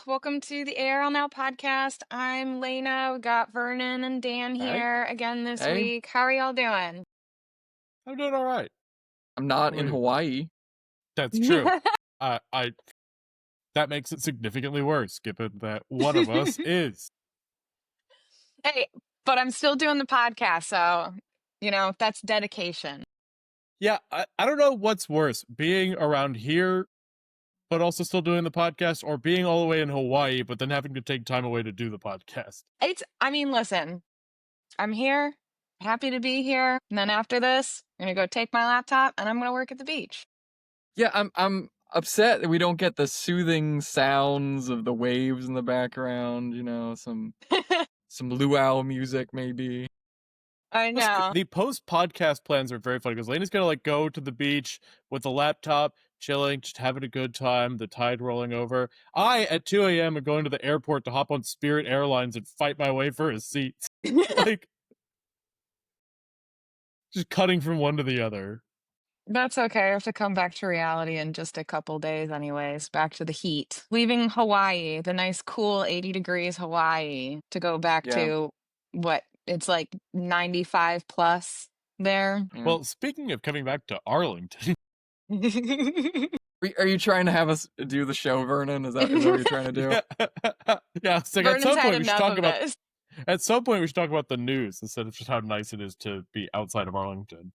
Welcome to the ARLnow podcast. I'm Lena. We got Vernon and Dan Hey, here again this hey, week. How are y'all doing? I'm doing all right. I'm not How in are you? Hawaii. That's true. I that makes it significantly worse, given that one of us is. Hey, but I'm still doing the podcast, so that's dedication. Yeah, I don't know what's worse, being around here but also still doing the podcast, or being all the way in Hawaii but then having to take time away to do the podcast. Listen, I'm here, happy to be here, and then after this, I'm gonna go take my laptop and I'm gonna work at the beach. Yeah, I'm upset that we don't get the soothing sounds of the waves in the background, some luau music maybe. I know. The post-podcast plans are very funny because Lene's gonna go to the beach with the laptop, chilling, just having a good time, the tide rolling over. I, at 2 a.m., am going to the airport to hop on Spirit Airlines and fight my way for a seat. Just cutting from one to the other. That's okay. I have to come back to reality in just a couple days, anyways. Back to the heat. Leaving Hawaii, the nice, cool 80 degrees Hawaii, to go back Yeah. to what? It's like 95 plus there. Yeah. Well, speaking of coming back to Arlington. Are you trying to have us do the show, Vernon? Is that what you're trying to do? Yeah, it's like Vernon's had enough of this. At some point we should talk about the news instead of just how nice it is to be outside of Arlington.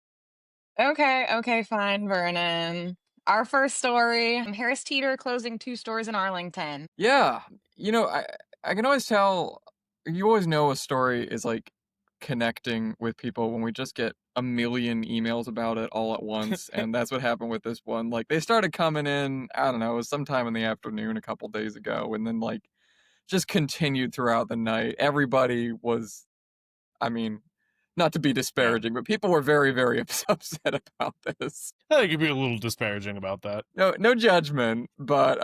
Okay, fine, Vernon. Our first story, Harris Teeter closing 2 stores in Arlington. Yeah. I can always tell, you always know a story is connecting with people when we just get a million emails about it all at once. And that's what happened with this one. They started coming in, I don't know, it was sometime in the afternoon a couple days ago, and then just continued throughout the night. Everybody was, not to be disparaging, but people were very, very upset about this. I think you'd be a little disparaging about that. No judgment, but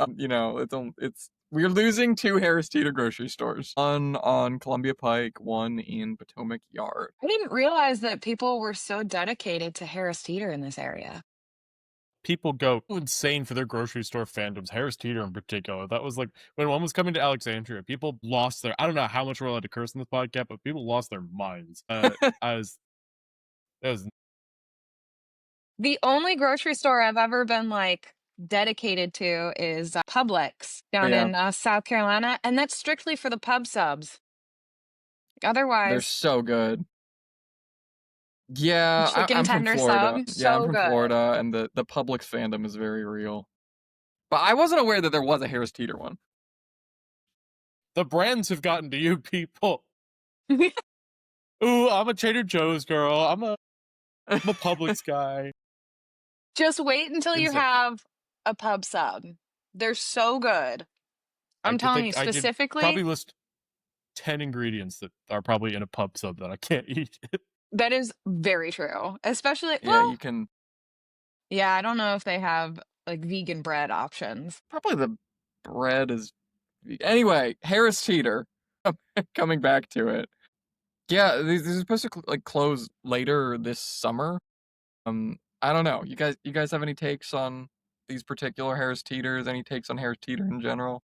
we're losing 2 Harris Teeter grocery stores. One on Columbia Pike, one in Potomac Yard. I didn't realize that people were so dedicated to Harris Teeter in this area. People go insane for their grocery store fandoms, Harris Teeter in particular. That was when one was coming to Alexandria, people lost their, I don't know how much we're allowed to curse in this podcast, but people lost their minds. The only grocery store I've ever been dedicated to is Publix down in South Carolina, and that's strictly for the pub subs. Otherwise, they're so good. Yeah, chicken I'm tender from Florida. sub, Yeah, I'm from good. Florida, and the Publix fandom is very real. But I wasn't aware that there was a Harris Teeter one. The brands have gotten to you people. Ooh, I'm a Trader Joe's girl. I'm a Publix guy. Just wait until you have a pub sub. They're so good. I'm telling you specifically. I could probably list 10 ingredients that are probably in a pub sub that I can't eat. That is very true. Especially, you can. Yeah, I don't know if they have vegan bread options. Probably the bread is. Anyway, Harris Teeter. Coming back to it. Yeah, these are supposed to close later this summer. I don't know. You guys have any takes on these particular Harris Teeters? Any takes on Harris Teeter in general?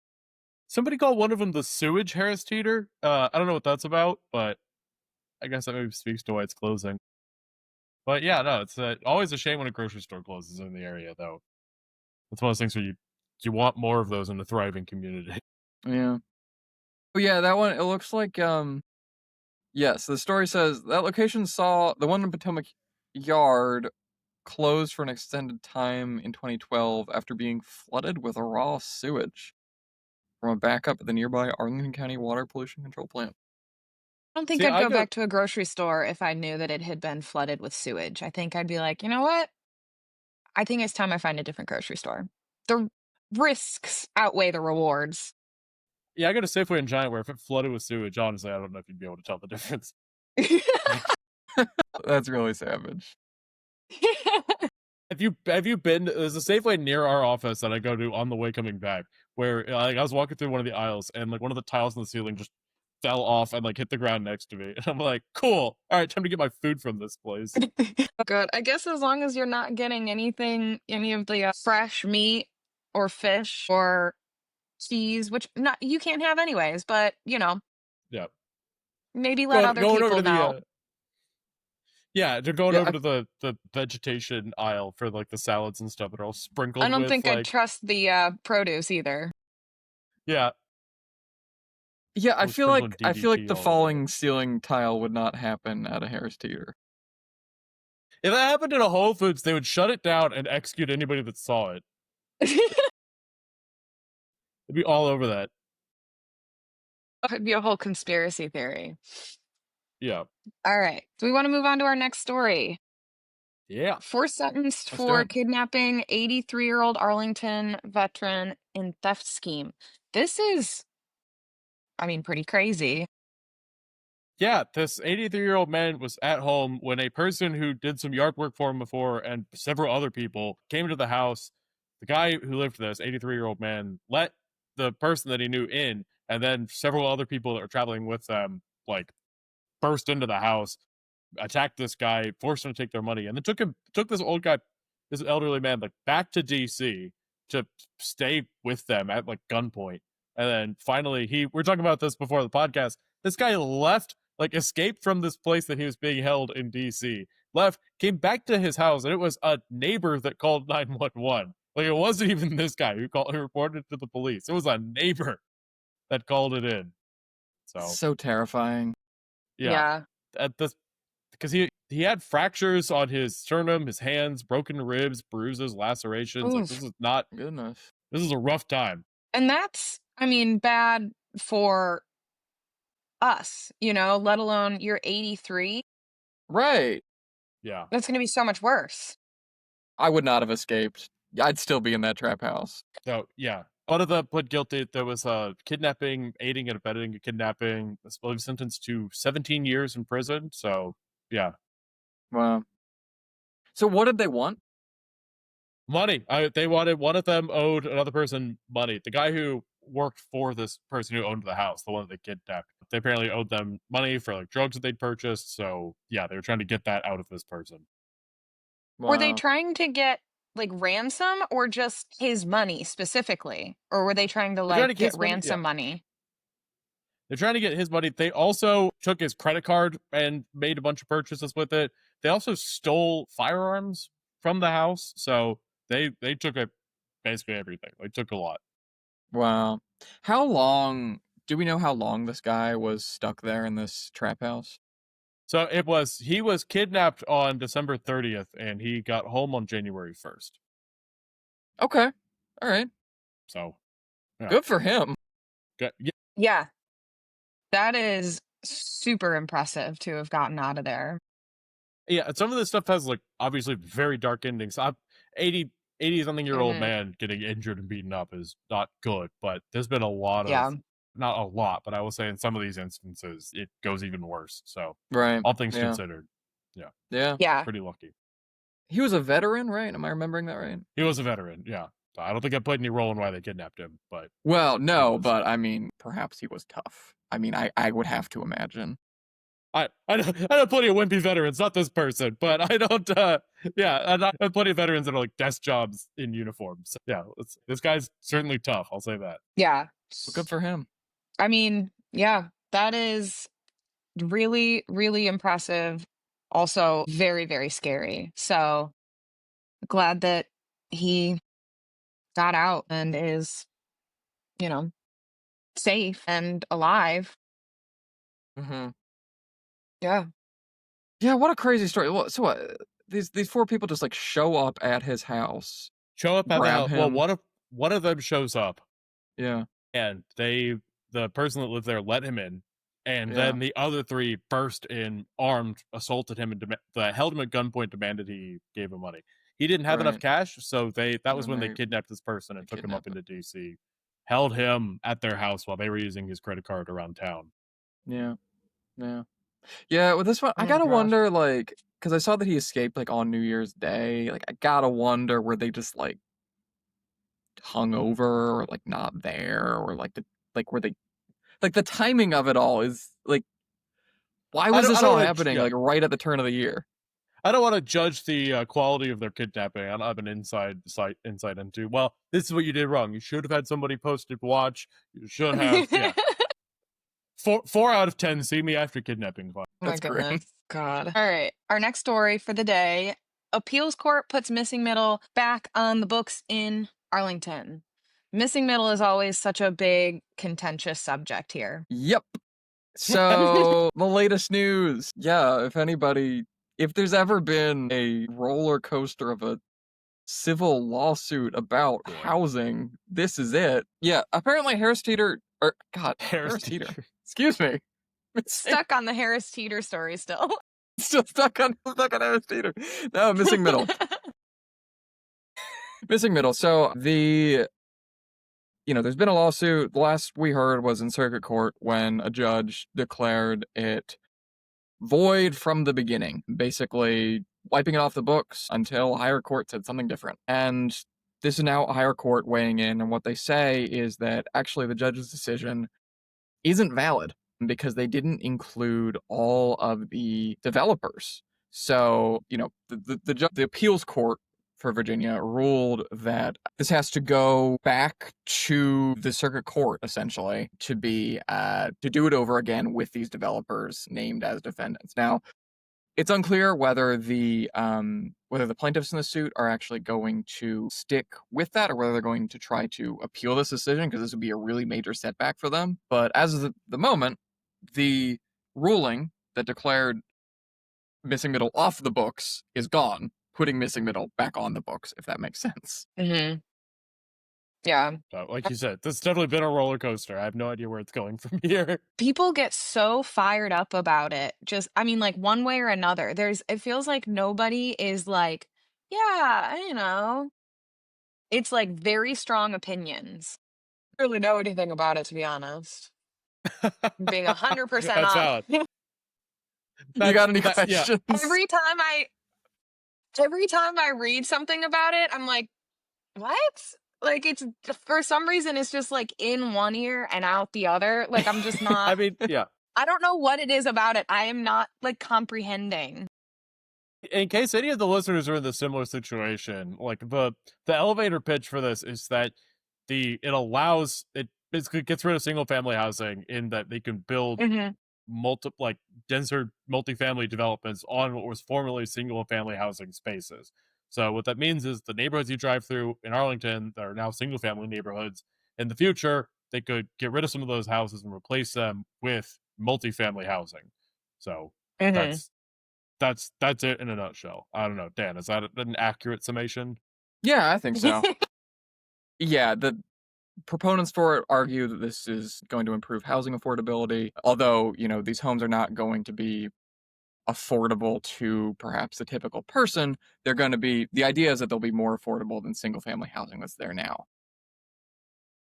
Somebody called one of them the sewage Harris Teeter. I don't know what that's about, but I guess that maybe speaks to why it's closing. But yeah, no, it's always a shame when a grocery store closes in the area, though. It's one of those things where you want more of those in a thriving community. Yeah. Oh yeah, that one, it looks like, yes, the story says that location saw the one in Potomac Yard closed for an extended time in 2012 after being flooded with raw sewage from a backup at the nearby Arlington County Water Pollution Control Plant. I don't think I'd go back to a grocery store if I knew that it had been flooded with sewage. I think I'd be like, you know what? I think it's time I find a different grocery store. The risks outweigh the rewards. Yeah, I got a Safeway in Giant where if it flooded with sewage, honestly, I don't know if you'd be able to tell the difference. That's really savage. Have you been? There's a Safeway near our office that I go to on the way coming back, where I was walking through one of the aisles and one of the tiles in the ceiling just fell off and hit the ground next to me, and I'm like, cool, all right, time to get my food from this place. Good. I guess as long as you're not getting any of the fresh meat or fish or cheese, which not you can't have anyways, but, Yeah. maybe let Going other going over people to know. the yeah, they're going Yeah, over to the vegetation aisle for like the salads and stuff that are all I sprinkled don't with think I'd like trust the produce either. yeah, yeah. I with feel sprinkling like DDT the all over it. falling ceiling tile would not happen at a Harris Teeter. If that happened in a Whole Foods, they would shut it down and execute anybody that saw it. It'd be all over that. It'd be a whole conspiracy theory. Yeah. All right. Do we want to move on to our next story? Yeah. Four sentenced Let's do for it. kidnapping 83-year-old Arlington veteran in theft scheme. This is, I mean, pretty crazy. Yeah, this 83-year-old man was at home when a person who did some yard work for him before and several other people came to the house. The guy who lived there, this 83-year-old man, let the person that he knew in, and then several other people that were traveling with them, like, burst into the house, attacked this guy, forced him to take their money, and then took this old guy, this elderly man, like back to DC to stay with them at like gunpoint. And then finally, we're talking about this before the podcast. This guy left, like escaped from this place that he was being held in DC, left, came back to his house, and it was a neighbor that called 911. Like it wasn't even this guy who reported to the police. It was a neighbor that called it in. So So terrifying. yeah, Yeah. at this because he had fractures on his sternum, his hands, broken ribs, bruises, lacerations. Like Oof. Goodness. this is a rough time. And that's, I mean, bad for us, let alone you're 83. Right. Yeah. That's going to be so much worse. I would not have escaped. I'd still be in that trap house. So yeah. One of them pled guilty. There was a kidnapping, aiding and abetting a kidnapping. I believe sentenced to 17 years in prison. So yeah. Wow. So what did they want? Money. They wanted, one of them owed another person money. The guy who worked for this person who owned the house, the one that they kidnapped, they apparently owed them money for like drugs that they'd purchased. So yeah, they were trying to get that out of this person. Were they Wow. trying to get like ransom or just his money specifically? Or were they trying to They're trying to like get get his money. Yeah, ransom money? they're trying to get his money. They also took his credit card and made a bunch of purchases with it. They also stole firearms from the house. So they took basically everything. They took a lot. Wow. How long do we know how long this guy was stuck there in this trap house? So he was kidnapped on December 30th and he got home on January 1st. Okay. All right. So yeah. Good for him. Yeah. Yeah. That is super impressive to have gotten out of there. Yeah, some of this stuff has like obviously very dark endings. 80 something year old Mhm. man getting injured and beaten up is not good, but there's been a lot of, Yeah. not a lot, but I will say in some of these instances it goes even worse. So Right. all things Yeah. considered, yeah, Yeah. Yeah. pretty lucky. He was a veteran, right? Am I remembering that right? He was a veteran, yeah. So I don't think I played any role in why they kidnapped him, but Well, he no, was. but I mean, perhaps he was tough. I mean, I would have to imagine. I know plenty of wimpy veterans, not this person, but I don't. Yeah, I have plenty of veterans that are like desk jobs in uniforms. So, yeah, this guy's certainly tough. I'll say that. Yeah. Well, good for him. I mean, yeah, that is really, really impressive. Also, very, very scary. So glad that he got out and is, you know, safe and alive. Mm-hmm. Yeah. Yeah, what a crazy story. So what? These four people just like show up at his house, Show up at the grab house. Well, him. one of them shows up, Yeah, and the person that lived there let him in, and yeah, then the other three burst in, armed, assaulted him, and held him at gunpoint, demanded he gave him money. He didn't have enough right. cash, so that And was then when they kidnapped this person they and took him up kidnap him. into DC, held him at their house while they were using his credit card around town. Yeah, yeah, yeah. With this one, I Oh my gotta gosh. wonder, like, because I saw that he escaped like on New Year's Day. Like, I gotta wonder were they just like hung over or like not there or like were they like the timing of it all is like why was I this don't all want to. happening Yeah, like right at the turn of the year? I don't want to judge the quality of their kidnapping. I don't have an insight into. Well, this is what you did wrong. You should have had somebody posted watch. You should have. Yeah, 4 out of 10. See me after kidnapping. Fine. My That's great. goodness. God. All right. Our next story for the day. Appeals court puts missing middle back on the books in Arlington. Missing middle is always such a big contentious subject here. Yep. So, the latest news. Yeah, if there's ever been a roller coaster of a civil lawsuit about housing, this is it. Yeah, apparently Harris Teeter, or God, Harris Teeter. Excuse me. Stuck on the Harris Teeter story still. Still stuck on Harris Teeter. No, missing middle. Missing middle. So there's been a lawsuit. The last we heard was in circuit court when a judge declared it void from the beginning, basically wiping it off the books until a higher court said something different. And this is now a higher court weighing in, and what they say is that actually the judge's decision isn't valid because they didn't include all of the developers. So, the appeals court for Virginia ruled that this has to go back to the circuit court essentially to do it over again with these developers named as defendants. Now, it's unclear whether the plaintiffs in the suit are actually going to stick with that or whether they're going to try to appeal this decision, because this would be a really major setback for them. But as of the moment, the ruling that declared missing middle off the books is gone, putting missing middle back on the books, if that makes sense. Mm-hmm. Yeah. Like you said, this has definitely been a roller coaster. I have no idea where it's going from here. People get so fired up about it. Like one way or another. It feels like nobody is like, yeah, it's like very strong opinions. I don't really know anything about it, to be honest. Being 100% That's honest. valid. You got any questions? Yeah. Every time I read something about it, I'm like, what? Like, it's for some reason it's just like in one ear and out the other. Like, I'm just not. I mean, yeah. I don't know what it is about it. I am not like comprehending. In case any of the listeners are in the similar situation, like the elevator pitch for this is that it basically gets rid of single family housing in that they can build denser multifamily developments on what was formerly single family housing spaces. So what that means is the neighborhoods you drive through in Arlington that are now single family neighborhoods, in the future, they could get rid of some of those houses and replace them with multifamily housing. So that's it in a nutshell. I don't know, Dan, is that an accurate summation? Yeah, I think so. Yeah, the proponents for it argue that this is going to improve housing affordability, although, these homes are not going to be affordable to perhaps the typical person. The idea is that they'll be more affordable than single family housing that's there now.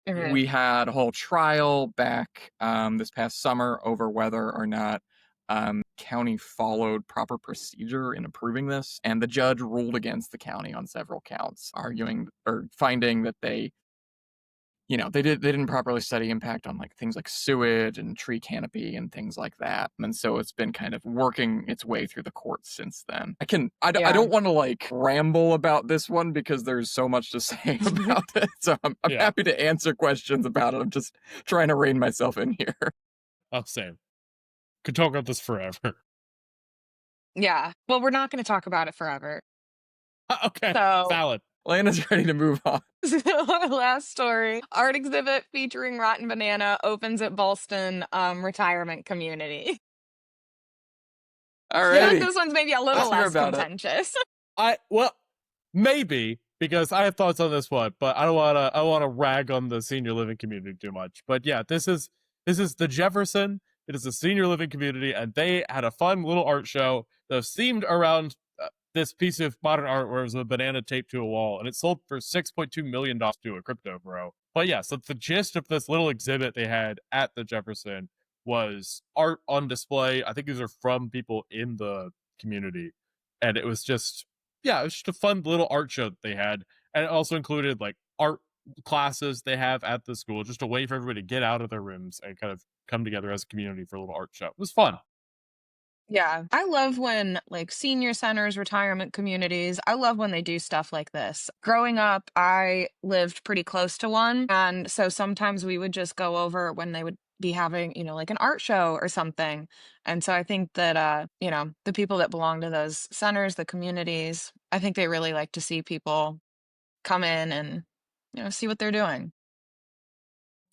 We had a whole trial back this past summer over whether or not county followed proper procedure in approving this, and the judge ruled against the county on several counts, finding that they didn't properly study impact on like things like sewage and tree canopy and things like that. And so it's been kind of working its way through the courts since then. I don't want to like ramble about this one because there's so much to say about it. So I'm happy to answer questions about it. I'm just trying to rein myself in here. Oh, same. Could talk about this forever. Yeah. Well, we're not going to talk about it forever. Okay. So, valid. Lena's ready to move on. Last story. Art exhibit featuring rotten banana opens at Ballston retirement community. All right. This one's maybe a little less contentious. Maybe, because I have thoughts on this one, but I don't wanna rag on the senior living community too much. But yeah, this is the Jefferson. It is a senior living community, and they had a fun little art show that was themed around this piece of modern art where it was a banana taped to a wall, and it sold for $6.2 million to a crypto bro. But yeah, so the gist of this little exhibit they had at the Jefferson was art on display. I think these are from people in the community, and it was just a fun little art show that they had, and it also included like art classes they have at the school, just a way for everybody to get out of their rooms and kind of come together as a community for a little art show. It was fun. Yeah. I love when like senior centers, retirement communities, I love when they do stuff like this. Growing up, I lived pretty close to one. And so sometimes we would just go over when they would be having, like an art show or something. And so I think that, the people that belong to those centers, the communities, I think they really like to see people come in and, see what they're doing.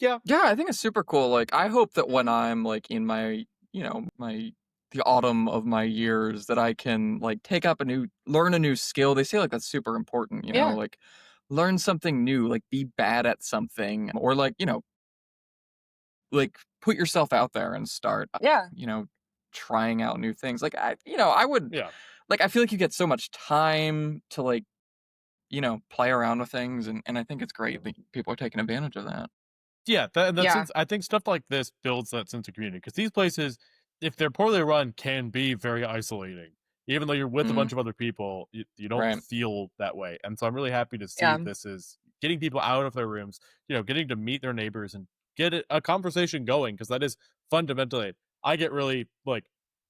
Yeah. Yeah, I think it's super cool. Like, I hope that when I'm like in my, the autumn of my years, that I can like learn a new skill. They say like that's super important, Yeah. like learn something new, like be bad at something, or like, like put yourself out there and start, Yeah. you know, trying out new things. Like I would, Yeah. like, I feel like you get so much time to like, play around with things, and I think it's great that people are taking advantage of that. Yeah, that Yeah. sense. I think stuff like this builds that sense of community because these places, if they're poorly run, can be very isolating. Even though you're with a Mhm. bunch of other people, you don't Right. feel that way. And so I'm really happy to see Yeah. this is getting people out of their rooms, getting to meet their neighbors and get a conversation going because that is fundamentally. I get really like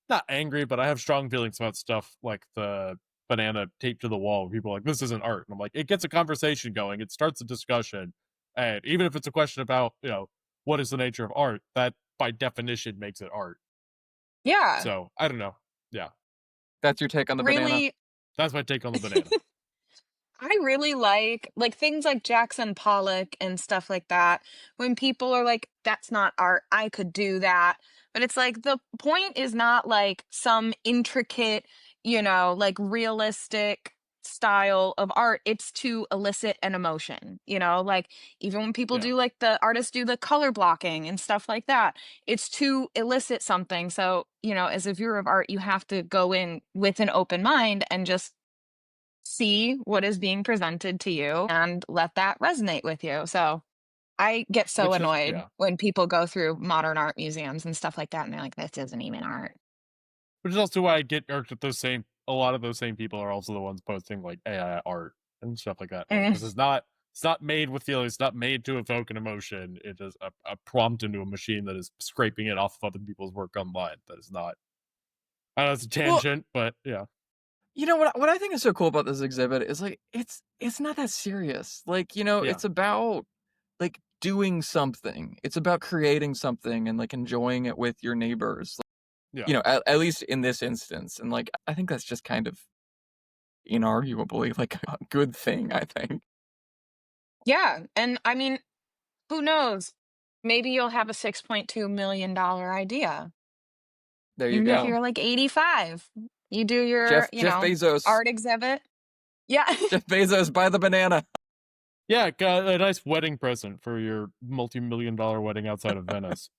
not angry, but I have strong feelings about stuff like the banana taped to the wall. Where people are like, this isn't art. And I'm like, it gets a conversation going. It starts a discussion. And even if it's a question about, what is the nature of art, that by definition makes it art. Yeah. So I don't know. Yeah. That's your take on the banana? Really That's my take on the banana. I really like things like Jackson Pollock and stuff like that. When people are like, that's not art, I could do that. But it's like the point is not like some intricate, like realistic style of art. It's to elicit an emotion, like even when people Yeah. do like the artists do the color blocking and stuff like that, it's to elicit something. So, as a viewer of art, you have to go in with an open mind and just see what is being presented to you and let that resonate with you. So I get so Which is annoyed yeah. when people go through modern art museums and stuff like that and they're like, this isn't even art. Which is also why I get irked at a lot of those same people are also the ones posting like AI art and stuff like that. Like Mm. it's not made with feelings, it's not made to evoke an emotion. It is a prompt into a machine that is scraping it off of other people's work online. That is not I know it's a Well, tangent, but yeah. what I think is so cool about this exhibit is like it's not that serious. Like, Yeah. it's about like doing something. It's about creating something and like enjoying it with your neighbors. Like, Yeah. at least in this instance. And like I think that's just kind of inarguably like a good thing, I think. Yeah. And I mean, who knows? Maybe you'll have a $6.2 million idea. There you Even if go. you're like 85, you do your, Jeff Bezos. art exhibit. Yeah. Jeff Bezos, buy the banana. Yeah, got a nice wedding present for your multi-million-dollar wedding outside of Venice.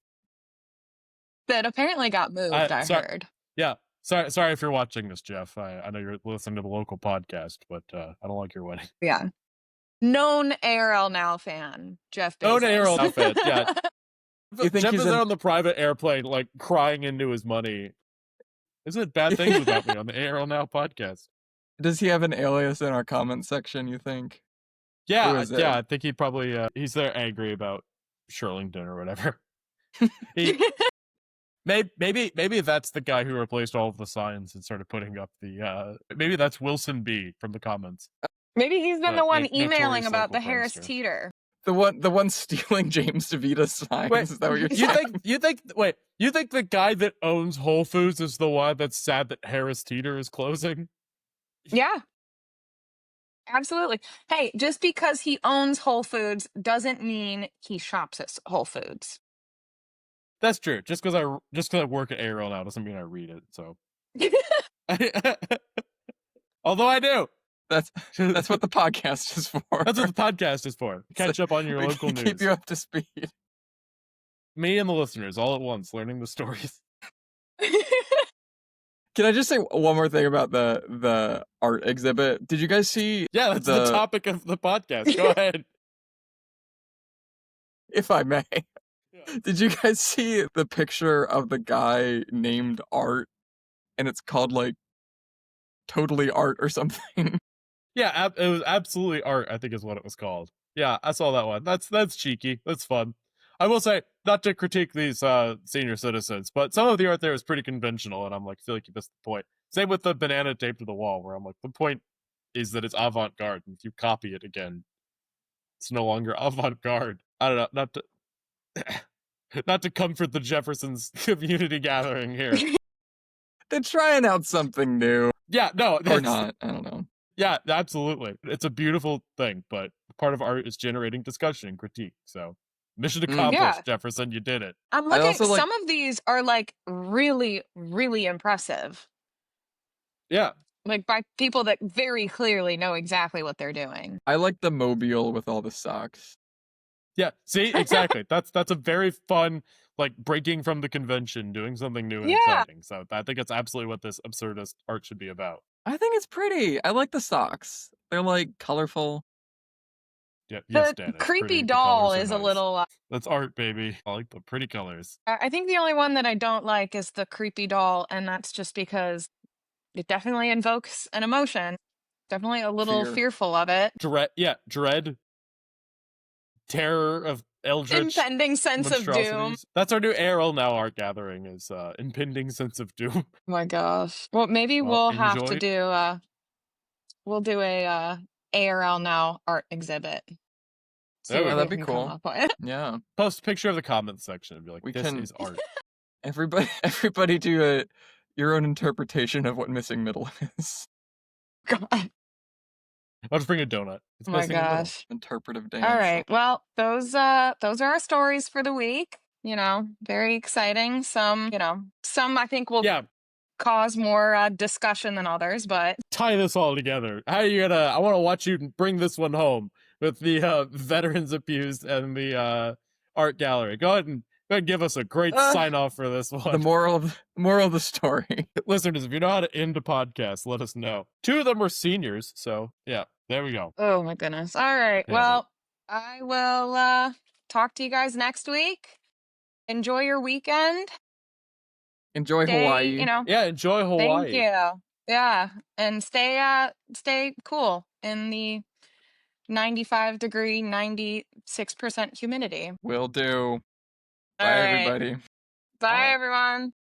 That apparently got moved, I Sorry, heard. yeah, sorry if you're watching this, Jeff. I know you're listening to the local podcast, but I don't like your wedding. Yeah. Known ARL Now fan, Jeff Oh, no, Bezos. Now fan, yeah. You think Jeff he's is in on the private airplane, like crying into his money. Isn't it bad things about me on the ARL Now podcast? Does he have an alias in our comment section, you think? Who Yeah, is it? yeah. I think he probably he's there angry about Shirlington or whatever. He maybe that's the guy who replaced all of the signs and started putting up the maybe that's Wilson B from the comments. Maybe he's been the one emailing Notorious about local the Harris prankster. Teeter. The one stealing James DeVita's signs. Wait, Is that what you're saying? you think the guy that owns Whole Foods is the one that's sad that Harris Teeter is closing? Yeah, absolutely. Hey, just because he owns Whole Foods doesn't mean he shops at Whole Foods. That's true. Just because I work at ARL now doesn't mean I read it. So, although I do. That's what the podcast is for. That's what the podcast is for. Catch up on your local news. Keep you up to speed. Me and the listeners all at once, learning the stories. Can I just say one more thing about the art exhibit? Did you guys see? Yeah, that's the topic of the podcast. Go ahead. If I may. Yeah. Did you guys see the picture of the guy named Art? And it's called like Totally Art or something. Yeah, it was absolutely art, I think is what it was called. Yeah, I saw that one. That's cheeky. That's fun. I will say, not to critique these senior citizens, but some of the art there is pretty conventional, and I'm like, feel like you missed the point. Same with the banana taped to the wall, where I'm like, the point is that it's avant-garde, and if you copy it again, it's no longer avant-garde. I don't know, not to comfort the Jeffersons community gathering here. They're trying out something new. Yeah, no, or not. I don't know. Yeah, absolutely. It's a beautiful thing, but part of art is generating discussion and critique. So, mission accomplished, Yeah. Jefferson. You did it. I'm I looking. also like- Some of these are like really, really impressive. Yeah. Like by people that very clearly know exactly what they're doing. I like the mobile with all the socks. Yeah. See, exactly. That's a very fun, like breaking from the convention, doing something new and Yeah. exciting. So I think it's absolutely what this absurdist art should be about. I think it's pretty. I like the socks. They're like colorful. Yeah. The Yes, Dan. It's creepy pretty. The doll colors are is a nice. little. That's art, baby. I like the pretty colors. I think the only one that I don't like is the creepy doll, and that's just because it definitely invokes an emotion. Definitely a little Fear. fearful of it. Dread. Yeah. Dread. Terror of eldritch Impending sense of doom. monstrosities. That's our new ARLnow art gathering. Is impending sense of doom. Oh my gosh. Well, maybe Well, we'll have to enjoy. do we'll do a ARL Now art exhibit. See There we what go. we That'd be can cool. come up with. Yeah. Post a picture of the comments section and be like, We this can- is art. Everybody do your own interpretation of what missing middle is. God. I'll just bring a donut. It's Oh my missing a middle. gosh. Interpretive dance. All right. Well, those are our stories for the week. You know, very exciting. Some I think will Yeah, cause more discussion than others, but tie this all together. How are you gonna? I want to watch you bring this one home with the veterans abused and the art gallery. Go ahead and give us a great sign off for this one. The moral of the story. Listeners, if you know how to end a podcast, let us know. 2 of them were seniors, so yeah, there we go. oh my goodness. All right. Damn Well, I will talk to you guys next week. Enjoy your weekend. Enjoy Stay, Hawaii. Yeah, enjoy Hawaii. Thank you. Yeah, and stay cool in the 95-degree, 96% humidity. Will do. All Bye, right. everybody. Bye, Bye. everyone.